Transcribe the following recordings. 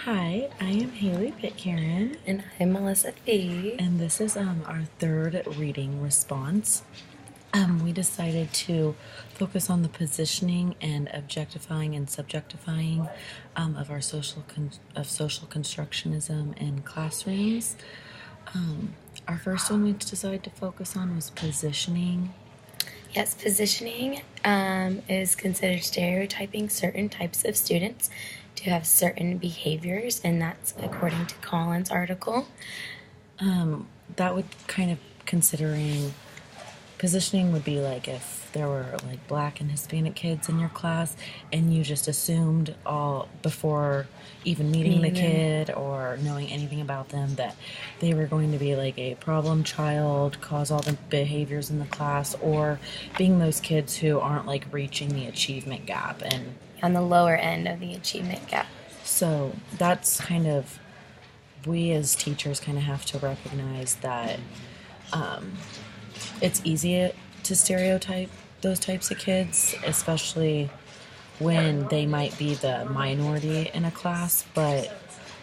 Hi, I am Haley Pitcairn, And I'm Melissa Fee. and this is our third reading response. We decided to focus on the positioning and objectifying and subjectifying of our social constructionism in classrooms. Our first one we decided to focus on was positioning. Yes, positioning is considered stereotyping certain types of students to have certain behaviors, and that's according to Collins' article. That would kind of considering positioning would be like if there were like black and Hispanic kids in your class and you just assumed all before even meeting the kid or knowing anything about them that they were going to be like a problem child, cause all the behaviors in the class, or being those kids who aren't like reaching the achievement gap. And On the lower end of the achievement gap. so that's kind of, we as teachers kind of have to recognize that it's easy to stereotype those types of kids, especially when they might be the minority in a class, but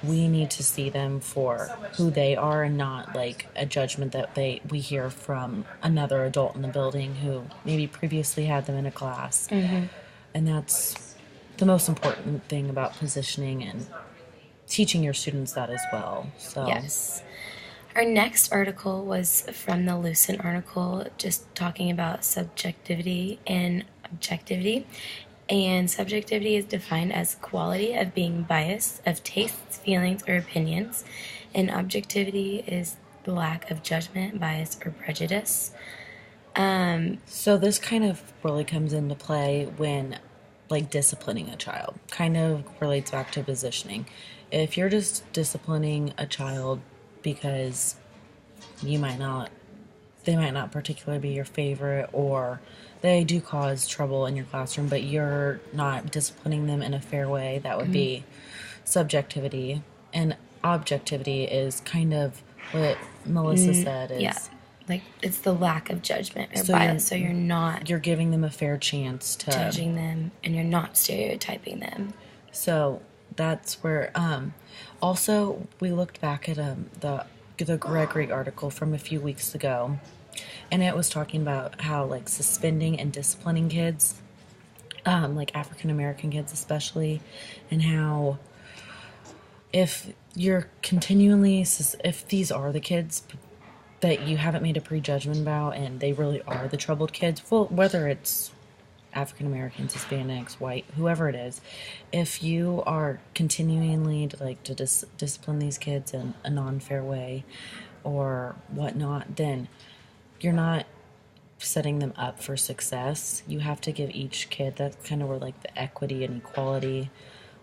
we need to see them for who they are and not like a judgment that we hear from another adult in the building who maybe previously had them in a class. And that's the most important thing about positioning and teaching your students that as well. So Yes. Our next article was from the Lucent article, just talking about subjectivity and objectivity. And subjectivity is defined as quality of being biased of tastes, feelings, or opinions. And objectivity is the lack of judgment, bias, or prejudice. So this kind of really comes into play when like disciplining a child. Kind of relates back to positioning. If you're just disciplining a child because you might not they might not particularly be your favorite, or they do cause trouble in your classroom, but you're not disciplining them in a fair way, that would be subjectivity. And objectivity is kind of what Melissa said is Yeah, like it's the lack of judgment or so bias. So you're not you're giving them a fair chance to judging them and you're not stereotyping them. So that's where also we looked back at the Gregory article from a few weeks ago, and it was talking about how like suspending and disciplining kids, like African American kids especially, and how if you're continually if these are the kids that you haven't made a prejudgment about and they really are the troubled kids, well, whether it's African Americans, Hispanics, white, whoever it is, if you are continually to discipline these kids in a non-fair way or whatnot, then you're not setting them up for success. You have to give each kid, that's kind of where like the equity and equality,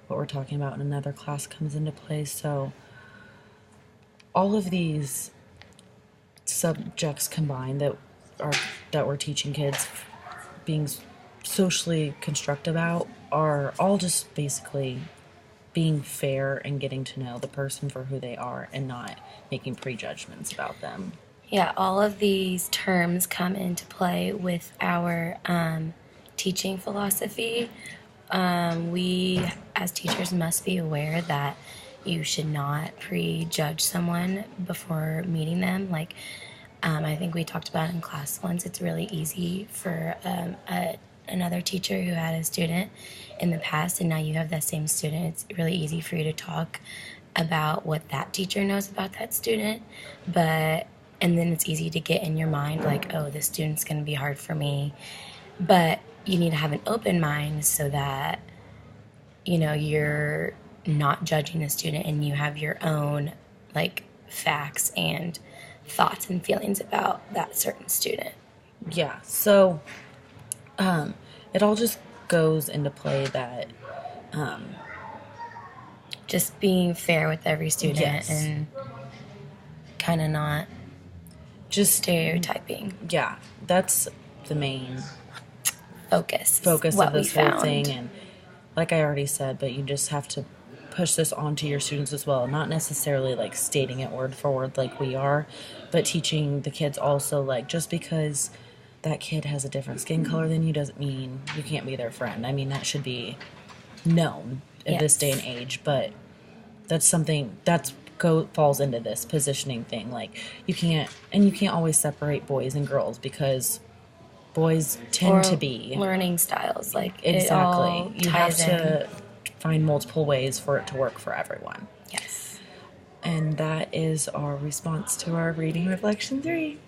what we're talking about in another class, comes into play. So all of these subjects combined that we're teaching kids being socially construct about are all just basically being fair and getting to know the person for who they are and not making prejudgments about them. Yeah, all of these terms come into play with our teaching philosophy. We, as teachers, must be aware that you should not prejudge someone before meeting them. Like, I think we talked about in class once, it's really easy for another teacher who had a student in the past, and now you have that same student. It's really easy for you to talk about what that teacher knows about that student, and then it's easy to get in your mind like, oh, this student's going to be hard for me. But you need to have an open mind so that you're not judging the student and you have your own like facts and thoughts and feelings about that certain student. Yeah, so it all just goes into play that Just being fair with every student yes, and kind of not just stereotyping. yeah, that's the main Focus of this whole found. thing. And like I already said, but you just have to push this onto your students as well, not necessarily like stating it word for word like we are, but teaching the kids also like just because that kid has a different skin color than you doesn't mean you can't be their friend. I mean, that should be known at this day and age, but that's something falls into this positioning thing. Like you can't always separate boys and girls because boys tend Or to be learning styles. Like it exactly. all You have ties in. to find multiple ways for it to work for everyone. Yes. And that is our response to our reading reflection 3.